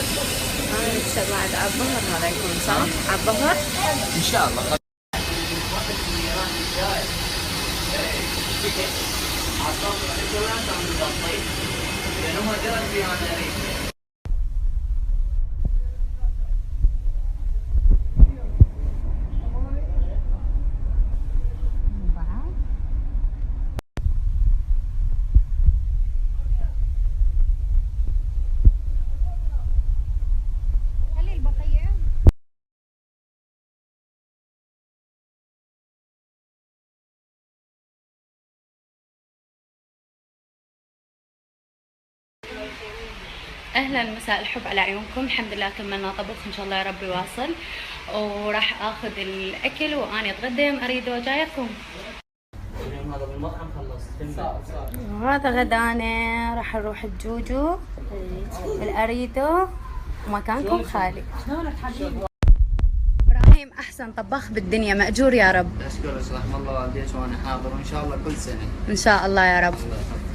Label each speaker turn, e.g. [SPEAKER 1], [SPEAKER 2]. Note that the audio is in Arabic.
[SPEAKER 1] ان شاء الله عاد على الظهر هذا يكون صح؟ على الظهر؟
[SPEAKER 2] ان شاء الله.
[SPEAKER 3] خلي البقية.
[SPEAKER 1] اهلا، مساء الحب على عيونكم. الحمد لله كملنا طبخ ان شاء الله يا رب يواصل، وراح اخذ الاكل واني اتغدى اريد وجايكم.
[SPEAKER 2] اليوم هذا بالمطعم خلصت.
[SPEAKER 1] وهذا غدانا، راح نروح الجوجو الاريدو ومكانكم خالي. ابراهيم احسن طباخ بالدنيا، ماجور يا رب.
[SPEAKER 2] اشكرك رحم الله والديك وانا حاضر وان شاء الله كل سنه.
[SPEAKER 1] ان شاء الله يا رب.
[SPEAKER 2] الله يحفظك.